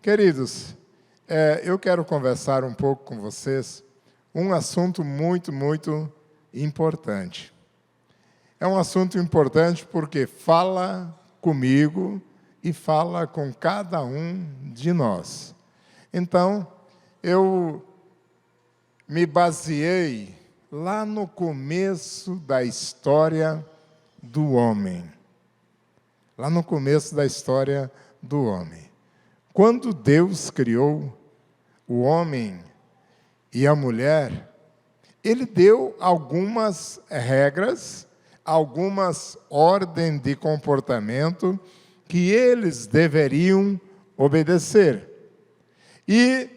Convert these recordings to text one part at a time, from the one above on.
Queridos, eu quero conversar um pouco com vocês um assunto muito, muito importante. É um assunto importante porque fala comigo e fala com cada um de nós. Então, eu me baseei lá no começo da história do homem. Lá no começo da história do homem. Quando Deus criou o homem e a mulher, Ele deu algumas regras, algumas ordens de comportamento que eles deveriam obedecer. E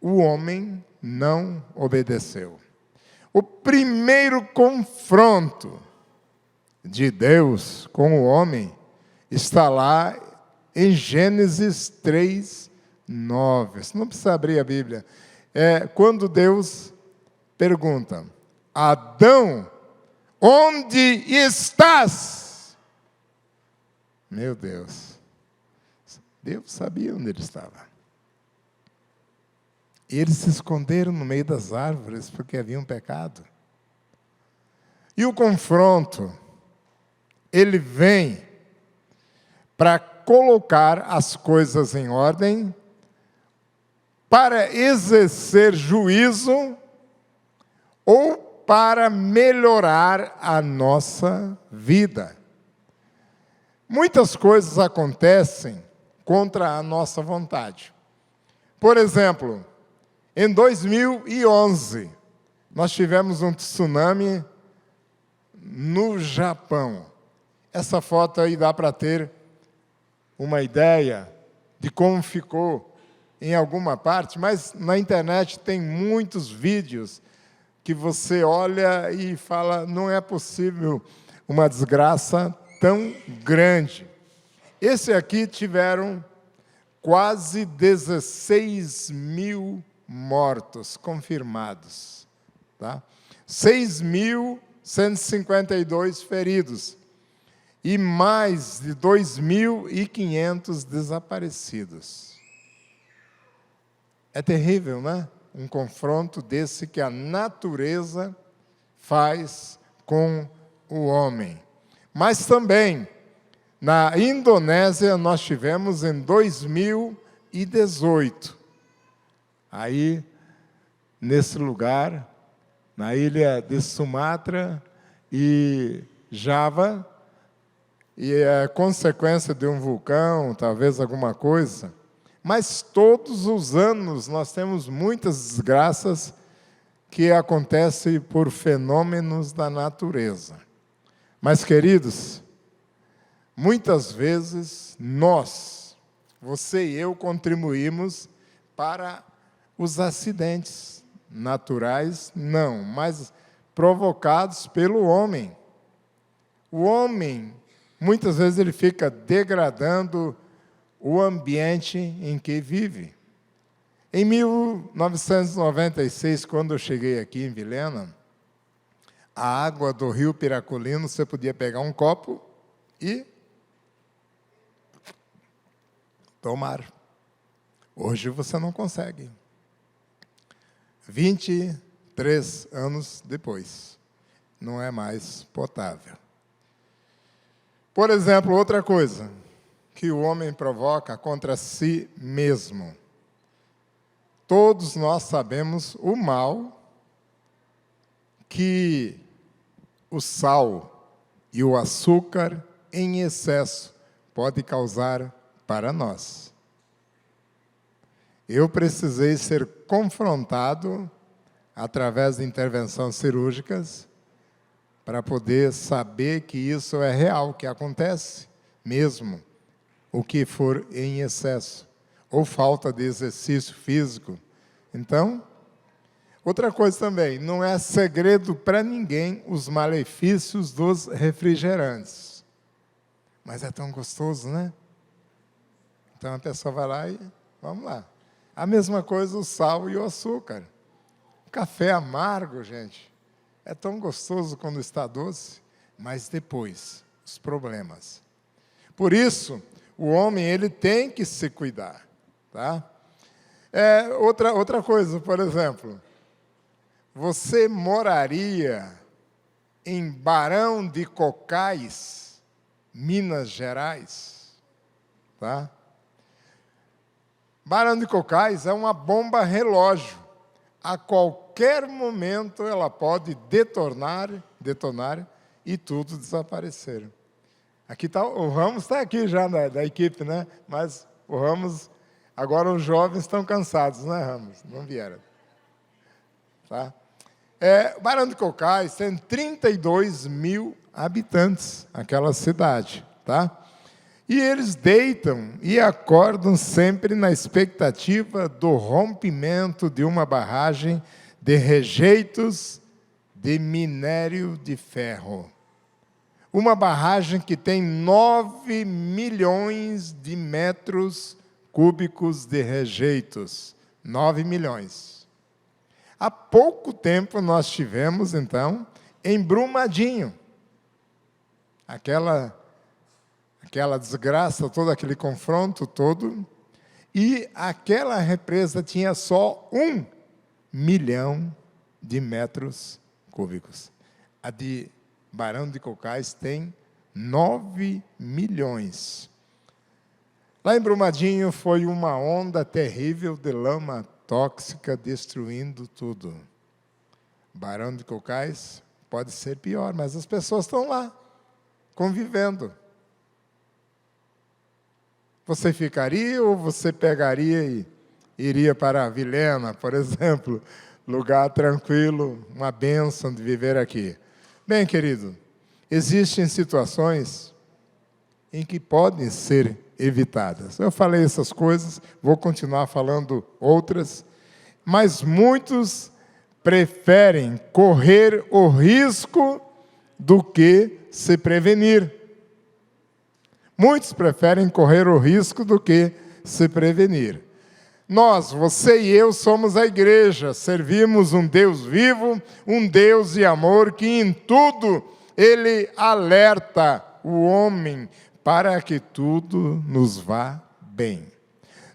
o homem não obedeceu. O primeiro confronto de Deus com o homem está lá em Gênesis 3, 9. Você não precisa abrir a Bíblia. Quando Deus pergunta: Adão, onde estás? Meu Deus. Deus sabia onde ele estava. E eles se esconderam no meio das árvores porque havia um pecado. E o confronto, ele vem para colocar as coisas em ordem, para exercer juízo ou para melhorar a nossa vida. Muitas coisas acontecem contra a nossa vontade. Por exemplo, em 2011, nós tivemos um tsunami no Japão. Essa foto aí dá para ter uma ideia de como ficou em alguma parte, mas na internet tem muitos vídeos que você olha e fala, não é possível uma desgraça tão grande. Esse aqui tiveram quase 16 mil mortos confirmados, tá? 6.152 feridos e mais de 2.500 desaparecidos. É terrível, né? Um confronto desse que a natureza faz com o homem. Mas também, na Indonésia, nós tivemos em 2018, aí, nesse lugar, na ilha de Sumatra e Java, e é consequência de um vulcão, talvez alguma coisa, mas todos os anos nós temos muitas desgraças que acontecem por fenômenos da natureza. Mas, queridos, muitas vezes nós, você e eu, contribuímos para os acidentes naturais, não, mas provocados pelo homem. O homem, muitas vezes, ele fica degradando o ambiente em que vive. Em 1996, quando eu cheguei aqui em Vilhena, a água do rio Piraculino, você podia pegar um copo e tomar. Hoje você não consegue. 23 anos depois, não é mais potável. Por exemplo, outra coisa que o homem provoca contra si mesmo. Todos nós sabemos o mal que o sal e o açúcar em excesso pode causar para nós. Eu precisei ser confrontado através de intervenções cirúrgicas para poder saber que isso é real, que acontece mesmo, o que for em excesso, ou falta de exercício físico. Então, outra coisa também, não é segredo para ninguém os malefícios dos refrigerantes. Mas é tão gostoso, né? Então a pessoa vai lá e, vamos lá. A mesma coisa o sal e o açúcar. Café amargo, gente, é tão gostoso quando está doce, mas depois, os problemas. Por isso, o homem ele tem que se cuidar. Tá? Outra coisa, por exemplo, você moraria em Barão de Cocais, Minas Gerais? Tá? Barão de Cocais é uma bomba relógio. A qualquer momento ela pode detonar e tudo desaparecer. Aqui tá, o Ramos está aqui já da equipe, né? Mas o Ramos, agora os jovens estão cansados, né, Ramos? Não vieram. Tá? Barão de Cocais tem 32 mil habitantes, aquela cidade, tá? E eles deitam e acordam sempre na expectativa do rompimento de uma barragem de rejeitos de minério de ferro. Uma barragem que tem 9 milhões de metros cúbicos de rejeitos. 9 milhões. Há pouco tempo nós tivemos, então, em Brumadinho, aquela desgraça, todo aquele confronto todo, e aquela represa tinha só 1 milhão de metros cúbicos. A de Barão de Cocais tem 9 milhões. Lá em Brumadinho foi uma onda terrível de lama tóxica destruindo tudo. Barão de Cocais pode ser pior, mas as pessoas estão lá, convivendo. Você ficaria ou você pegaria e iria para a Vilhena, por exemplo, lugar tranquilo, uma bênção de viver aqui? Bem, querido, existem situações em que podem ser evitadas. Eu falei essas coisas, vou continuar falando outras, mas muitos preferem correr o risco do que se prevenir. Muitos preferem correr o risco do que se prevenir. Nós, você e eu, somos a igreja, servimos um Deus vivo, um Deus de amor, que em tudo Ele alerta o homem para que tudo nos vá bem.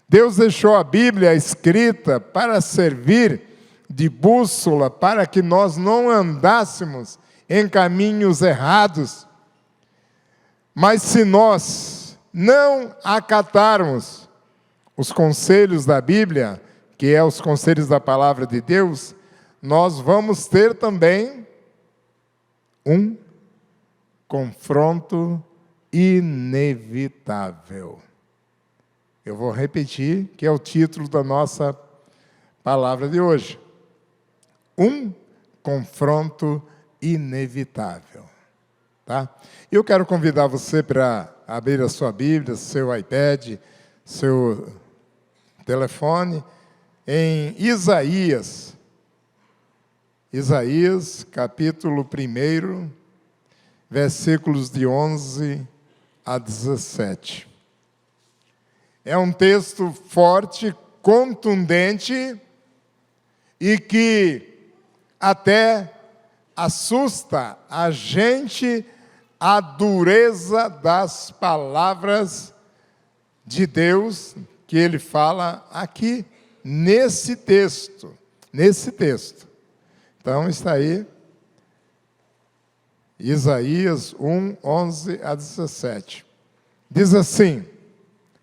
Deus deixou a Bíblia escrita para servir de bússola, para que nós não andássemos em caminhos errados. Mas se nós não acatarmos os conselhos da Bíblia, que é os conselhos da palavra de Deus, nós vamos ter também um confronto inevitável. Eu vou repetir, que é o título da nossa palavra de hoje. Um confronto inevitável. Tá? Eu quero convidar você para abrir a sua Bíblia, seu iPad, seu telefone, em Isaías. Isaías, capítulo 1, versículos de 11 a 17. É um texto forte, contundente e que até assusta a gente a dureza das palavras de Deus que ele fala aqui nesse texto. Então está aí Isaías 1, 11 a 17. Diz assim,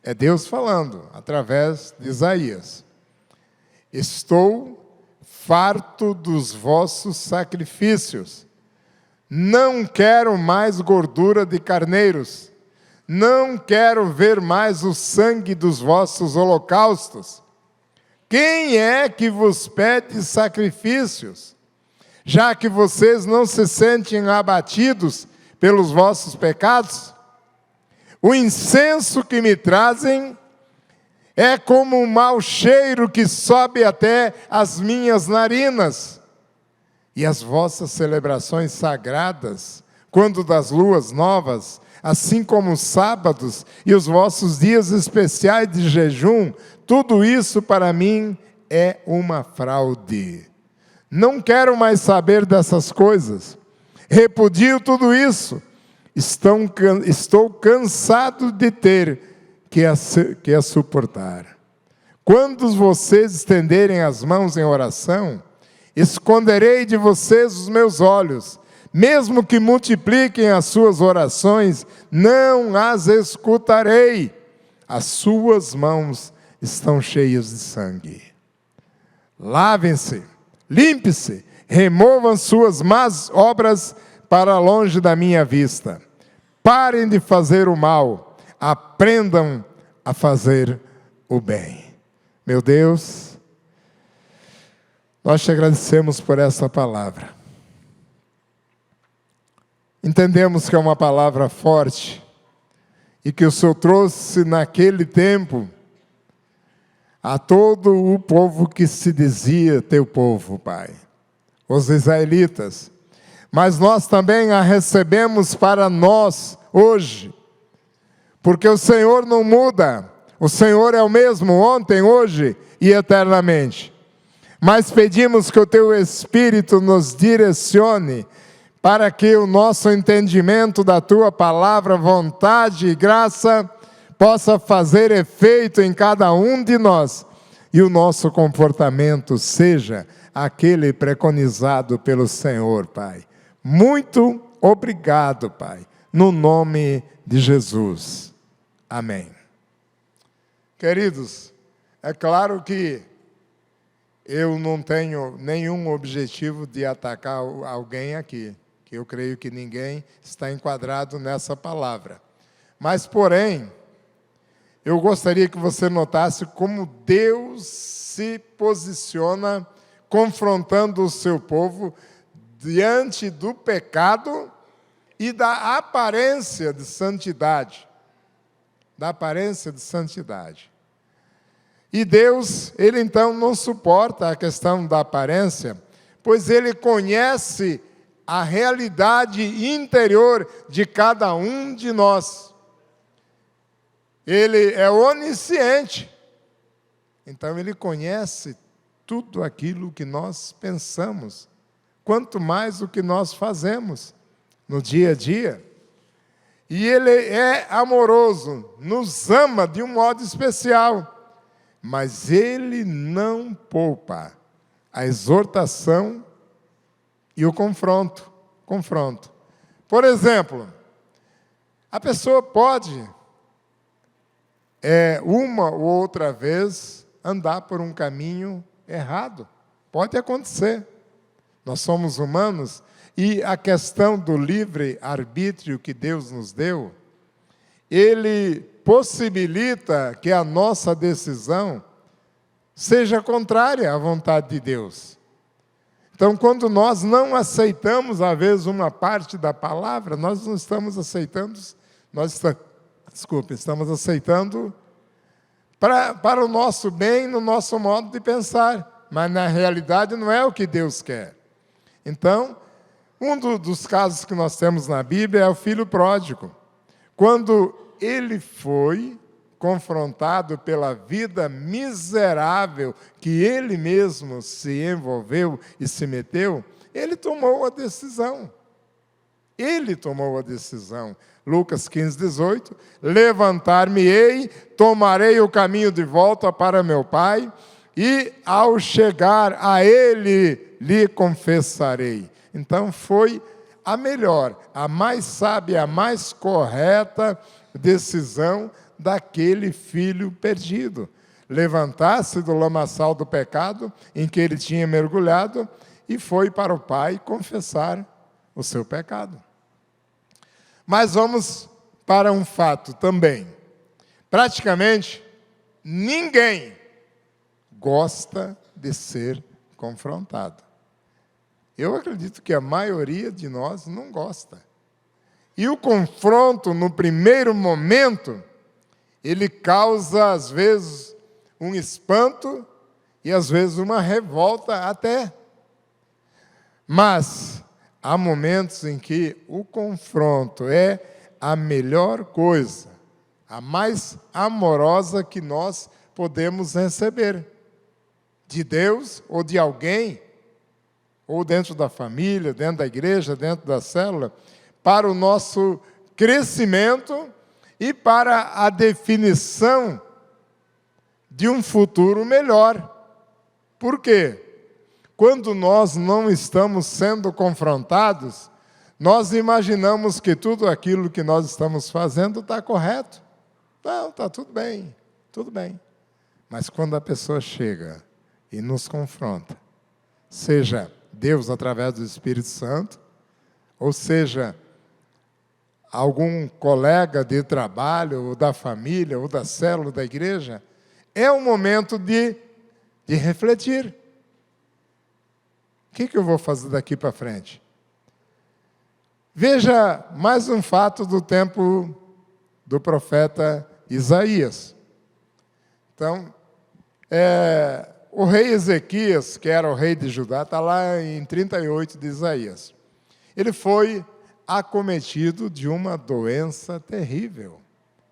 é Deus falando através de Isaías: estou farto dos vossos sacrifícios, não quero mais gordura de carneiros, não quero ver mais o sangue dos vossos holocaustos. Quem é que vos pede sacrifícios, já que vocês não se sentem abatidos pelos vossos pecados? O incenso que me trazem é como um mau cheiro que sobe até as minhas narinas. E as vossas celebrações sagradas, quando das luas novas, assim como os sábados e os vossos dias especiais de jejum, tudo isso para mim é uma fraude. Não quero mais saber dessas coisas. Repudio tudo isso. Estou cansado de ter que a suportar. Quando vocês estenderem as mãos em oração, esconderei de vocês os meus olhos. Mesmo que multipliquem as suas orações, não as escutarei. As suas mãos estão cheias de sangue. Lavem-se, limpe-se, removam suas más obras para longe da minha vista. Parem de fazer o mal, aprendam a fazer o bem. Meu Deus, nós te agradecemos por essa palavra. Entendemos que é uma palavra forte e que o Senhor trouxe naquele tempo a todo o povo que se dizia teu povo, Pai, os israelitas. Mas nós também a recebemos para nós hoje, porque o Senhor não muda, o Senhor é o mesmo ontem, hoje e eternamente. Mas pedimos que o teu Espírito nos direcione para que o nosso entendimento da tua palavra, vontade e graça possa fazer efeito em cada um de nós e o nosso comportamento seja aquele preconizado pelo Senhor, Pai. Muito obrigado, Pai, no nome de Jesus. Amém. Queridos, é claro que eu não tenho nenhum objetivo de atacar alguém aqui, que eu creio que ninguém está enquadrado nessa palavra. Mas, porém, eu gostaria que você notasse como Deus se posiciona confrontando o seu povo diante do pecado e da aparência de santidade. Da aparência de santidade. E Deus, Ele então não suporta a questão da aparência, pois Ele conhece a realidade interior de cada um de nós. Ele é onisciente, então Ele conhece tudo aquilo que nós pensamos, quanto mais o que nós fazemos no dia a dia. E Ele é amoroso, nos ama de um modo especial, mas Ele não poupa a exortação e o confronto. Por exemplo, a pessoa pode, uma ou outra vez, andar por um caminho errado. Pode acontecer. Nós somos humanos e a questão do livre-arbítrio que Deus nos deu, Ele possibilita que a nossa decisão seja contrária à vontade de Deus. Então, quando nós não aceitamos, às vezes, uma parte da palavra, nós não estamos aceitando, estamos aceitando para o nosso bem, no nosso modo de pensar, mas na realidade não é o que Deus quer. Então, um dos casos que nós temos na Bíblia é o filho pródigo. Quando ele foi confrontado pela vida miserável que ele mesmo se envolveu e se meteu, ele tomou a decisão. Lucas 15, 18, levantar-me-ei, tomarei o caminho de volta para meu pai, e ao chegar a ele, lhe confessarei. Então foi a melhor, a mais sábia, a mais correta decisão daquele filho perdido. Levantar-se do lamaçal do pecado em que ele tinha mergulhado e foi para o pai confessar o seu pecado. Mas vamos para um fato também. Praticamente ninguém gosta de ser confrontado. Eu acredito que a maioria de nós não gosta. E o confronto, no primeiro momento, ele causa, às vezes, um espanto e, às vezes, uma revolta até. Mas há momentos em que o confronto é a melhor coisa, a mais amorosa que nós podemos receber. De Deus ou de alguém, ou dentro da família, dentro da igreja, dentro da célula, para o nosso crescimento e para a definição de um futuro melhor. Por quê? Quando nós não estamos sendo confrontados, nós imaginamos que tudo aquilo que nós estamos fazendo está correto. Não, está tudo bem, tudo bem. Mas quando a pessoa chega e nos confronta, seja Deus através do Espírito Santo, ou seja, algum colega de trabalho, ou da família, ou da célula da igreja, é o momento de refletir. O que eu vou fazer daqui para frente? Veja mais um fato do tempo do profeta Isaías. Então, o rei Ezequias, que era o rei de Judá, está lá em 38 de Isaías. Ele foi acometido de uma doença terrível.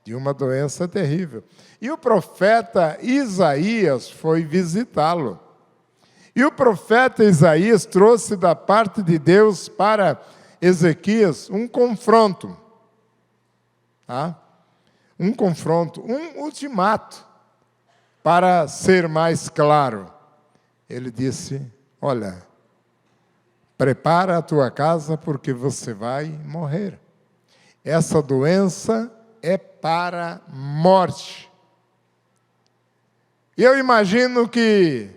E o profeta Isaías foi visitá-lo. E o profeta Isaías trouxe da parte de Deus para Ezequias um confronto. Tá? Um ultimato. Para ser mais claro, ele disse, olha, prepara a tua casa porque você vai morrer. Essa doença é para morte. E eu imagino que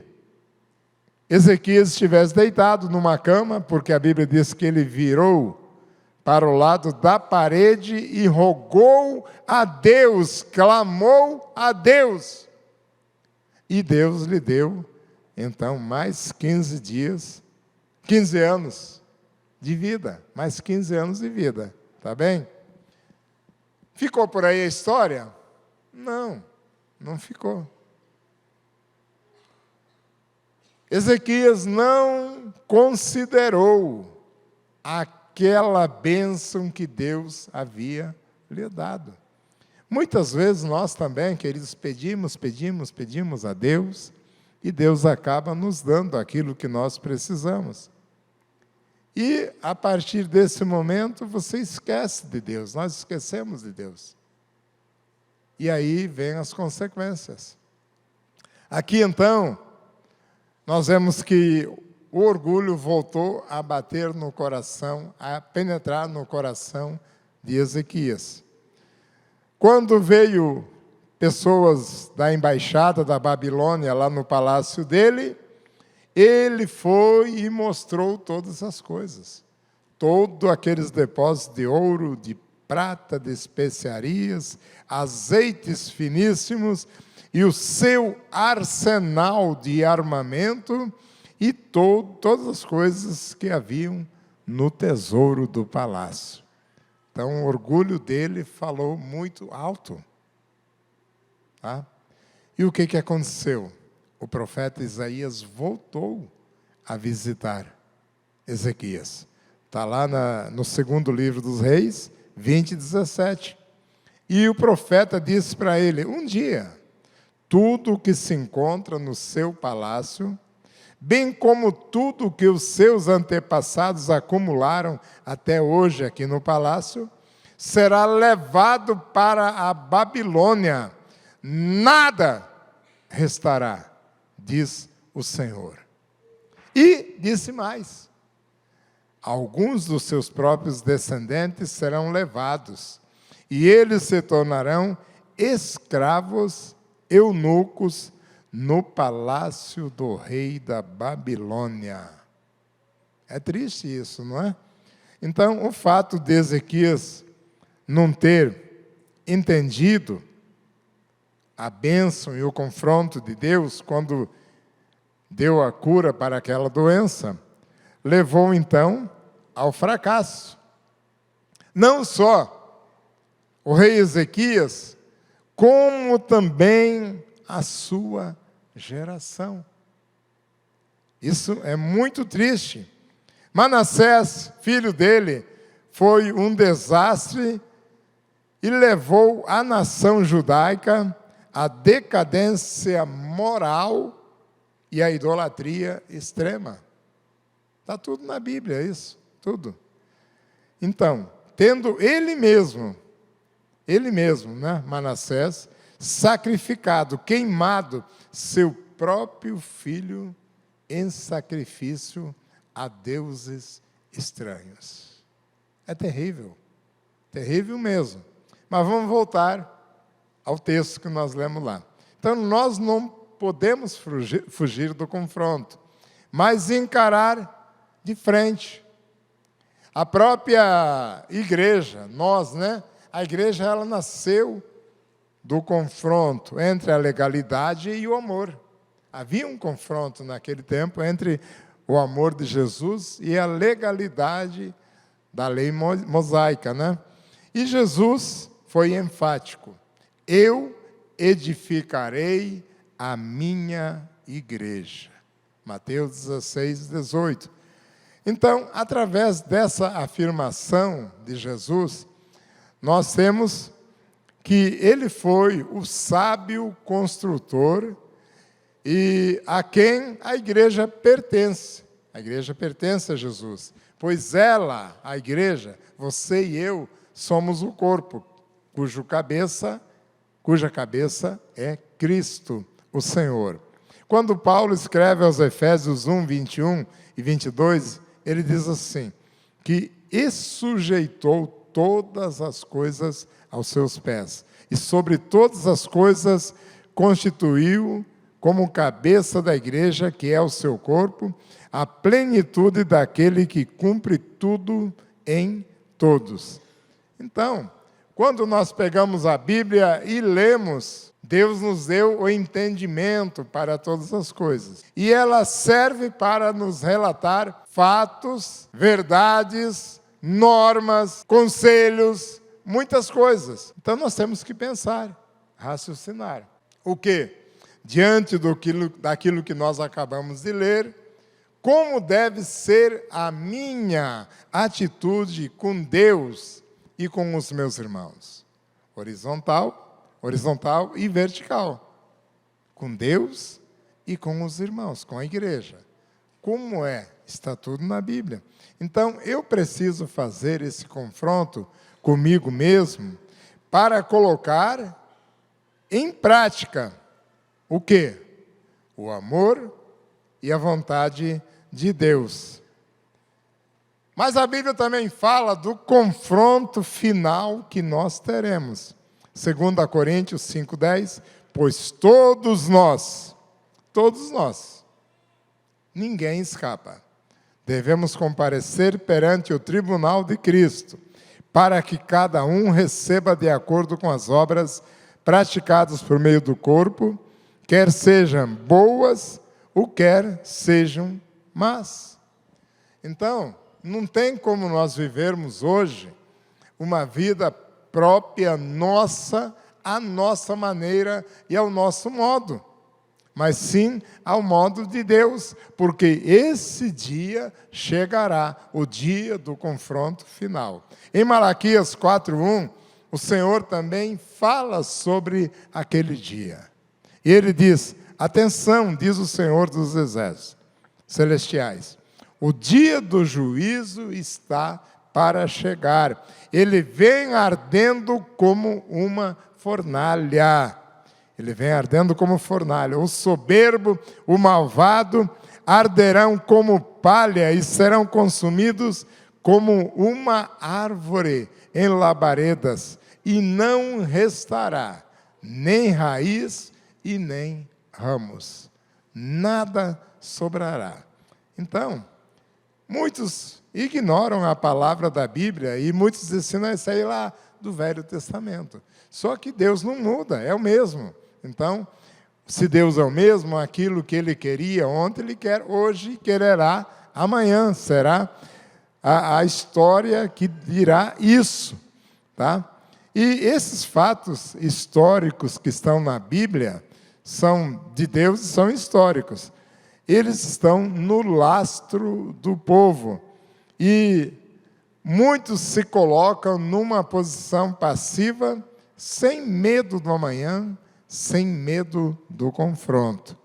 Ezequias estivesse deitado numa cama, porque a Bíblia diz que ele virou para o lado da parede e rogou a Deus, clamou a Deus. E Deus lhe deu, então, mais 15 anos de vida. Mais 15 anos de vida, tá bem? Ficou por aí a história? Não, não ficou. Ezequias não considerou aquela bênção que Deus havia lhe dado. Muitas vezes nós também, queridos, pedimos a Deus, e Deus acaba nos dando aquilo que nós precisamos. E, a partir desse momento, você esquece de Deus, nós esquecemos de Deus. E aí vêm as consequências. Aqui, então, nós vemos que o orgulho voltou a bater no coração, a penetrar no coração de Ezequias. Quando veio pessoas da embaixada da Babilônia lá no palácio dele, ele foi e mostrou todas as coisas. Todos aqueles depósitos de ouro, de prata, de especiarias, azeites finíssimos e o seu arsenal de armamento e todas as coisas que haviam no tesouro do palácio. Então, o orgulho dele falou muito alto. Tá? E o que aconteceu? O profeta Isaías voltou a visitar Ezequias. Está lá no segundo livro dos Reis, 20:17. E o profeta disse para ele, um dia, tudo o que se encontra no seu palácio, bem como tudo que os seus antepassados acumularam até hoje aqui no palácio, será levado para a Babilônia. Nada restará, diz o Senhor. E disse mais, alguns dos seus próprios descendentes serão levados, e eles se tornarão escravos, eunucos, no palácio do rei da Babilônia. É triste isso, não é? Então, o fato de Ezequias não ter entendido a bênção e o confronto de Deus, quando deu a cura para aquela doença, levou, então, ao fracasso. Não só o rei Ezequias, como também a sua geração. Isso é muito triste. Manassés, filho dele, foi um desastre e levou a nação judaica à decadência moral e à idolatria extrema. Está tudo na Bíblia, isso, tudo. Então, tendo ele mesmo, né, Manassés, sacrificado, queimado, seu próprio filho em sacrifício a deuses estranhos. É terrível, terrível mesmo. Mas vamos voltar ao texto que nós lemos lá. Então, nós não podemos fugir do confronto, mas encarar de frente. A própria igreja, nós, né? A igreja, ela nasceu do confronto entre a legalidade e o amor. Havia um confronto naquele tempo entre o amor de Jesus e a legalidade da lei mosaica, né? E Jesus foi enfático. Eu edificarei a minha igreja. Mateus 16, 18. Então, através dessa afirmação de Jesus, nós temos que ele foi o sábio construtor e a quem a igreja pertence. A igreja pertence a Jesus, pois ela, a igreja, você e eu, somos o corpo, cuja cabeça é Cristo, o Senhor. Quando Paulo escreve aos Efésios 1, 21 e 22, ele diz assim, que sujeitou todas as coisas aos seus pés, e sobre todas as coisas constituiu como cabeça da igreja, que é o seu corpo, a plenitude daquele que cumpre tudo em todos. Então, quando nós pegamos a Bíblia e lemos, Deus nos deu o entendimento para todas as coisas. E ela serve para nos relatar fatos, verdades, normas, conselhos, muitas coisas. Então nós temos que pensar, raciocinar. O quê? Diante daquilo que nós acabamos de ler, como deve ser a minha atitude com Deus e com os meus irmãos? Horizontal e vertical. Com Deus e com os irmãos, com a igreja. Como é? Está tudo na Bíblia. Então, eu preciso fazer esse confronto comigo mesmo para colocar em prática o quê? O amor e a vontade de Deus. Mas a Bíblia também fala do confronto final que nós teremos. 2 Coríntios 5,10, pois todos nós, ninguém escapa. Devemos comparecer perante o tribunal de Cristo, para que cada um receba de acordo com as obras praticadas por meio do corpo, quer sejam boas ou quer sejam más. Então, não tem como nós vivermos hoje uma vida própria nossa, à nossa maneira e ao nosso modo, mas sim ao modo de Deus, porque esse dia chegará, o dia do confronto final. Em Malaquias 4:1, o Senhor também fala sobre aquele dia. E ele diz, atenção, diz o Senhor dos exércitos celestiais, o dia do juízo está para chegar. Ele vem ardendo como uma fornalha. Ele vem ardendo como fornalha. O soberbo, o malvado, arderão como palha e serão consumidos como uma árvore em labaredas, e não restará nem raiz e nem ramos. Nada sobrará. Então, muitos ignoram a palavra da Bíblia e muitos ensinam isso aí lá do Velho Testamento. Só que Deus não muda, é o mesmo. Então, se Deus é o mesmo, aquilo que Ele queria ontem, Ele quer hoje e quererá amanhã. Será a história que dirá isso. Tá? E esses fatos históricos que estão na Bíblia são de Deus e são históricos. Eles estão no lastro do povo. E muitos se colocam numa posição passiva, sem medo do amanhã, sem medo do confronto.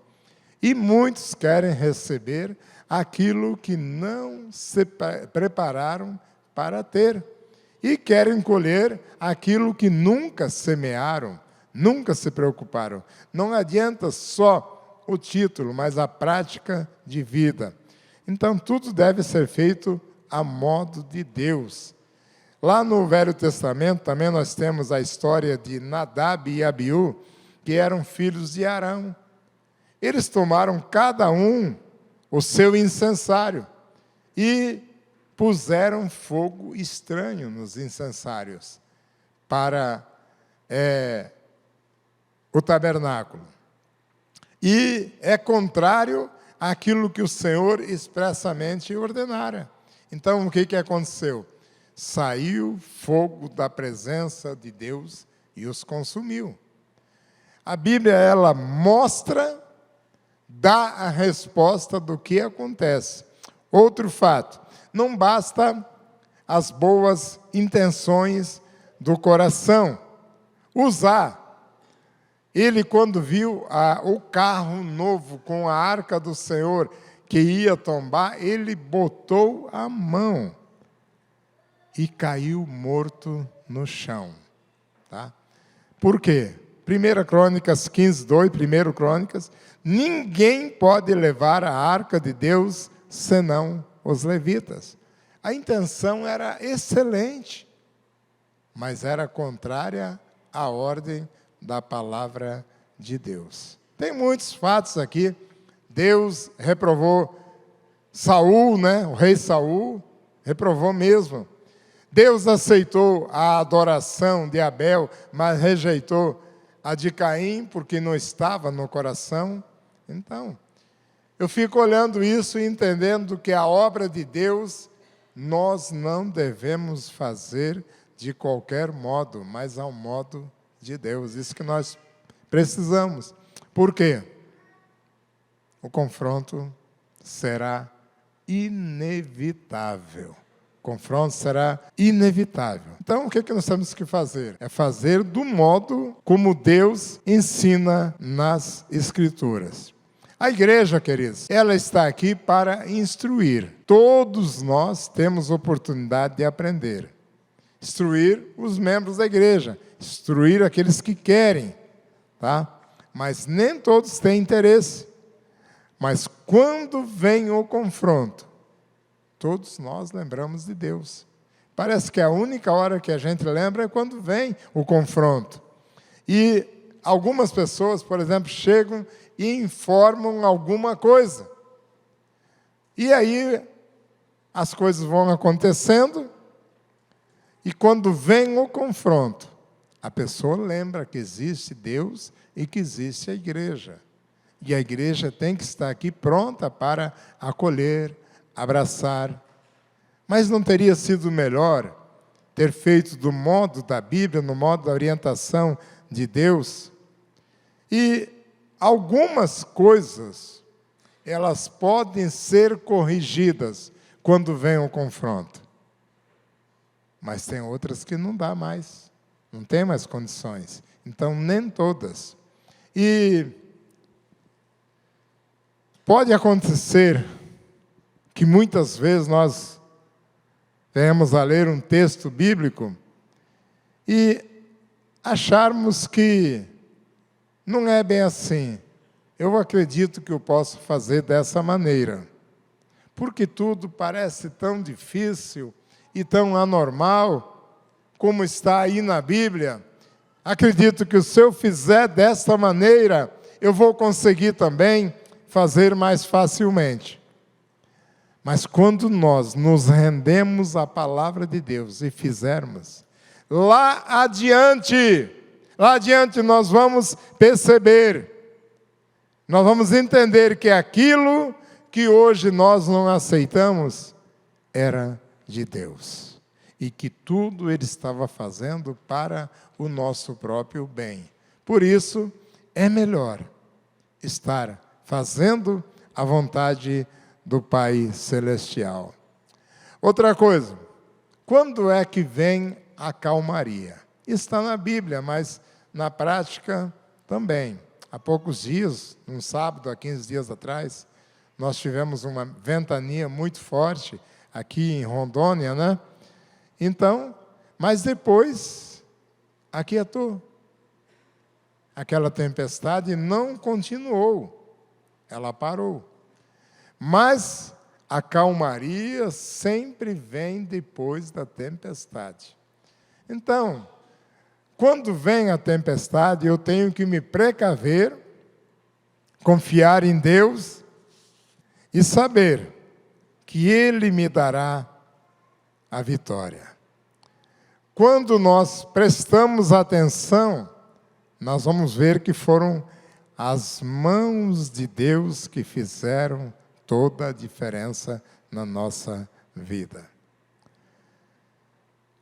E muitos querem receber aquilo que não se prepararam para ter. E querem colher aquilo que nunca semearam, Nunca se preocuparam. Não adianta só o título, mas a prática de vida. Então, tudo deve ser feito a modo de Deus. Lá no Velho Testamento, também nós temos a história de Nadab e Abiú, que eram filhos de Arão. Eles tomaram cada um o seu incensário e puseram fogo estranho nos incensários para o tabernáculo. E é contrário àquilo que o Senhor expressamente ordenara. Então, o que aconteceu? Saiu fogo da presença de Deus e os consumiu. A Bíblia, ela mostra, dá a resposta do que acontece. Outro fato, não basta as boas intenções do coração. Uzá, ele quando viu o carro novo com a arca do Senhor que ia tombar, ele botou a mão e caiu morto no chão. Tá? Por quê? 1 Crônicas 15, 2, 1 Crônicas, ninguém pode levar a arca de Deus senão os levitas. A intenção era excelente, mas era contrária à ordem da palavra de Deus. Tem muitos fatos aqui. Deus reprovou Saul, o rei Saul, reprovou mesmo. Deus aceitou a adoração de Abel, mas rejeitou a de Caim, porque não estava no coração. Então, eu fico olhando isso e entendendo que a obra de Deus nós não devemos fazer de qualquer modo, mas ao modo de Deus. Isso que nós precisamos. Por quê? O confronto será inevitável. O confronto será inevitável. Então, o que nós temos que fazer? É fazer do modo como Deus ensina nas Escrituras. A igreja, queridos, ela está aqui para instruir. Todos nós temos oportunidade de aprender. Instruir os membros da igreja, instruir aqueles que querem, tá? Mas nem todos têm interesse. Mas quando vem o confronto, todos nós lembramos de Deus. Parece que a única hora que a gente lembra é quando vem o confronto. E algumas pessoas, por exemplo, chegam e informam alguma coisa. E aí as coisas vão acontecendo, e quando vem o confronto, a pessoa lembra que existe Deus e que existe a igreja. E a igreja tem que estar aqui pronta para acolher, abraçar. Mas não teria sido melhor ter feito do modo da Bíblia, no modo da orientação de Deus? E algumas coisas, elas podem ser corrigidas quando vem o confronto. Mas tem outras que não dá mais, não tem mais condições. Então, nem todas. E pode acontecer que muitas vezes nós venhamos a ler um texto bíblico e acharmos que não é bem assim. Eu acredito que eu posso fazer dessa maneira. Porque tudo parece tão difícil e tão anormal, como está aí na Bíblia. Acredito que se eu fizer desta maneira, eu vou conseguir também fazer mais facilmente. Mas quando nós nos rendemos à palavra de Deus e fizermos, lá adiante nós vamos perceber, nós vamos entender que aquilo que hoje nós não aceitamos era de Deus. E que tudo Ele estava fazendo para o nosso próprio bem. Por isso, é melhor estar fazendo a vontade do Pai Celestial. Outra coisa, quando é que vem a calmaria? Está na Bíblia, mas na prática também. Há poucos dias, num sábado, há 15 dias atrás, nós tivemos uma ventania muito forte aqui em Rondônia, Então, mas depois aquietou. aquela tempestade não continuou, ela parou. Mas a calmaria sempre vem depois da tempestade. Então, quando vem a tempestade, eu tenho que me precaver, confiar em Deus e saber que Ele me dará a vitória. Quando nós prestamos atenção, nós vamos ver que foram as mãos de Deus que fizeram toda a diferença na nossa vida.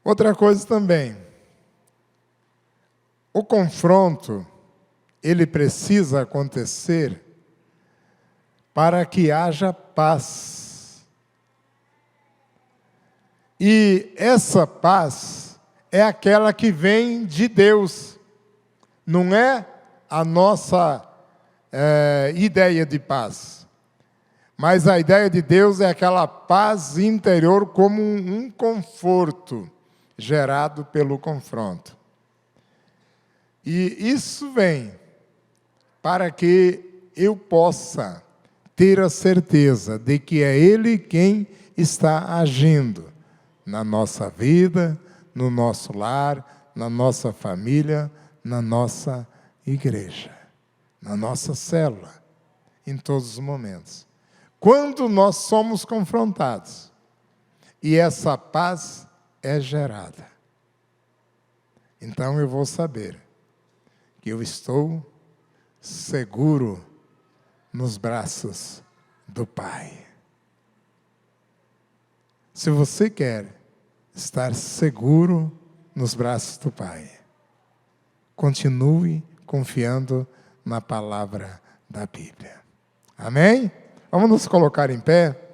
Outra coisa também, o confronto, ele precisa acontecer para que haja paz. E essa paz é aquela que vem de Deus, não é a nossa ideia de paz. Mas a ideia de Deus é aquela paz interior como um conforto gerado pelo confronto. E isso vem para que eu possa ter a certeza de que é Ele quem está agindo na nossa vida, no nosso lar, na nossa família, na nossa igreja, na nossa célula, em todos os momentos. Quando nós somos confrontados e essa paz é gerada, então eu vou saber que eu estou seguro nos braços do Pai. Se você quer estar seguro nos braços do Pai, continue confiando na palavra da Bíblia. Amém? Vamos nos colocar em pé.